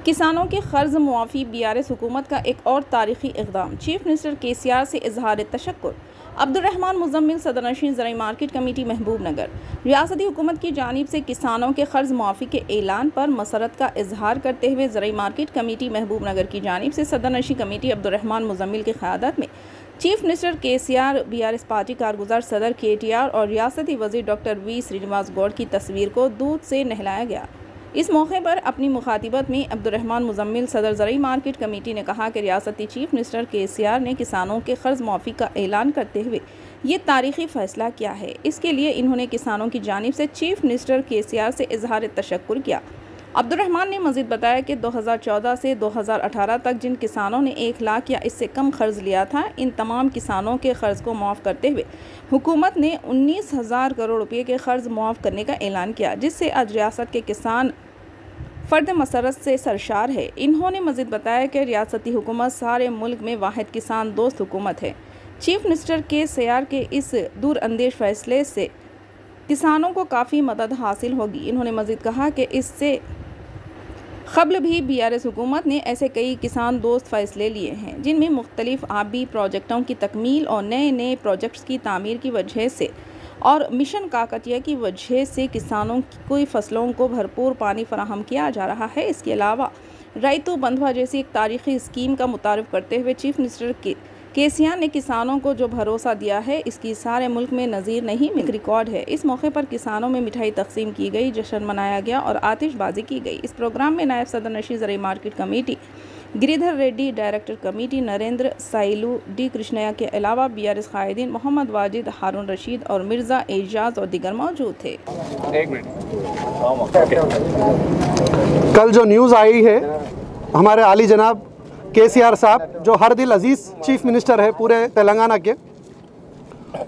किसानों के कर्ज मुआफ़ी बीआरएस हुकूमत का एक और तारीखी इक़दाम। चीफ मिनिस्टर केसीआर से इजहार तशक्कुर। अब्दुर्रहमान मुज़म्मिल सदरनशीन ज़राई मार्केट कमेटी महबूबनगर। रियासती हुकूमत की जानिब से किसानों के कर्ज मुआफ़ी के ऐलान पर मसरत का इजहार करते हुए ज़राई मार्केट कमेटी महबूबनगर की जानिब से सदरनशीन कमेटी अब्दुर्रहमान मुज़म्मिल की क़यादत में chief minister KCR, BRS party कारगुजार सदर केटीआर और रियासती वज़ीर डॉक्टर वी श्रीनिवास गौड़ की तस्वीर को दूध से नहलाया गया। इस मौके पर अपनी मुखातिबत में अब्दुर्रहमान मुज़म्मिल सदर ज़राई मार्केट कमेटी ने कहा कि रियासती चीफ मिनिस्टर केसीआर ने किसानों के कर्ज मुआफ़ी का ऐलान करते हुए ये तारीखी फ़ैसला किया है। इसके लिए इन्होंने किसानों की जानिब से चीफ मिनिस्टर केसीआर से इजहार तशक्कुर किया। अब्दुर्रहमान ने मज़ीद बताया कि 2014 से 2018 तक जिन किसानों ने 1 लाख या इससे कम कर्ज लिया था, इन तमाम किसानों के कर्ज को माफ़ करते हुए हुकूमत ने 19,000 करोड़ रुपये के कर्ज माफ़ करने का ऐलान किया, जिससे आज रियासत के किसान फ़र्द मसरत से सरशार है। इन्होंने मज़ीद बताया कि रियासती हुकूमत सारे मुल्क में वाहिद किसान दोस्त हुकूमत है। चीफ मिनिस्टर केसीआर के इस दूरअंदेश फ़ैसले से किसानों को काफ़ी मदद हासिल होगी। इन्होंने मज़ीद कहा कि इससे क़ब्ल भी बीआरएस हुकूमत ने ऐसे कई किसान दोस्त फ़ैसले लिए हैं, जिनमें मुख्तलिफ़ आबी प्रोजेक्टों की तकमील और नए नए प्रोजेक्ट्स की तामीर की वजह से और मिशन काकतिया की वजह से किसानों की फसलों को भरपूर पानी फराहम किया जा रहा है। इसके अलावा रैतु बंधवा जैसी एक तारीखी स्कीम का मुतारिफ करते हुए चीफ मिनिस्टर केसीआर ने किसानों को जो भरोसा दिया है, इसकी सारे मुल्क में नज़ीर नहीं मिल रिकॉर्ड है। इस मौके पर किसानों में मिठाई तकसीम की गई, जश्न मनाया गया और आतिशबाजी की गई। इस प्रोग्राम में नायब सदरनशीन ज़राई market committee Giridhar Reddy, director committee Narendra Sailu D Krishnaiah के अलावा बीआरएस कायदीन मोहम्मद वाजिद, हारून रशीद और मिर्ज़ा एजाज और दीगर मौजूद थे। कल जो न्यूज़ आई है, हमारे आली जनाब केसीआर साहब जो हर दिल अजीज़ चीफ मिनिस्टर है पूरे तेलंगाना के,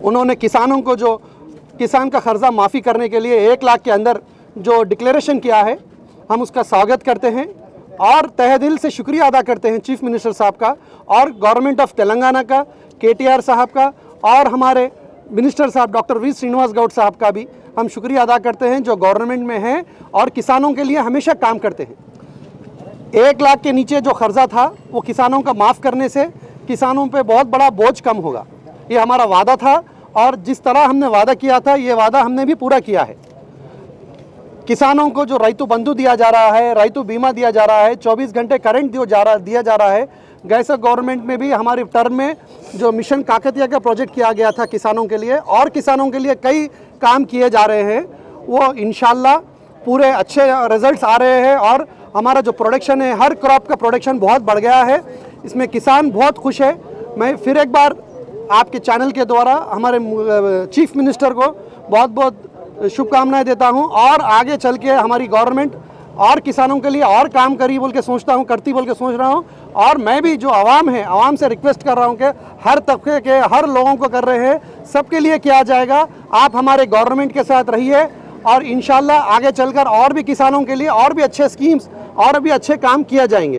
उन्होंने किसानों को जो किसान का कर्जा माफ़ी करने के लिए 1 लाख के अंदर जो डिक्लेरेशन किया है, हम उसका स्वागत करते हैं और तहे दिल से शुक्रिया अदा करते हैं चीफ मिनिस्टर साहब का और गवर्नमेंट ऑफ तेलंगाना का, केटीआर साहब का और हमारे मिनिस्टर साहब डॉक्टर वी श्रीनिवास गौड़ साहब का भी हम शुक्रिया अदा करते हैं, जो गवर्नमेंट में हैं और किसानों के लिए हमेशा काम करते हैं। 1 लाख के नीचे जो कर्जा था वो किसानों का माफ़ करने से किसानों पे बहुत बड़ा बोझ कम होगा। ये हमारा वादा था और जिस तरह हमने वादा किया था, ये वादा हमने भी पूरा किया है। किसानों को जो रैतु बंधु दिया जा रहा है, रैतु बीमा दिया जा रहा है, 24 घंटे करंट दिया जा रहा है। गैसा गवर्नमेंट में भी हमारी टर्म में जो मिशन काकतिया का प्रोजेक्ट किया गया था किसानों के लिए, और किसानों के लिए कई काम किए जा रहे हैं, वो इंशाल्लाह पूरे अच्छे रिजल्ट्स आ रहे हैं और हमारा जो प्रोडक्शन है, हर क्रॉप का प्रोडक्शन बहुत बढ़ गया है। इसमें किसान बहुत खुश है। मैं फिर एक बार आपके चैनल के द्वारा हमारे चीफ मिनिस्टर को बहुत बहुत शुभकामनाएं देता हूं और आगे चल के हमारी गवर्नमेंट और किसानों के लिए और काम करी बोल के सोचता हूं, करती बोल के सोच रहा हूं। और मैं भी जो आवाम है, आवाम से रिक्वेस्ट कर रहा हूं कि हर तबके के हर लोगों को कर रहे हैं, सबके लिए किया जाएगा। आप हमारे गवर्नमेंट के साथ रहिए और इंशाल्लाह आगे चलकर और भी किसानों के लिए और भी अच्छे स्कीम्स और भी अच्छे काम किया जाएंगे।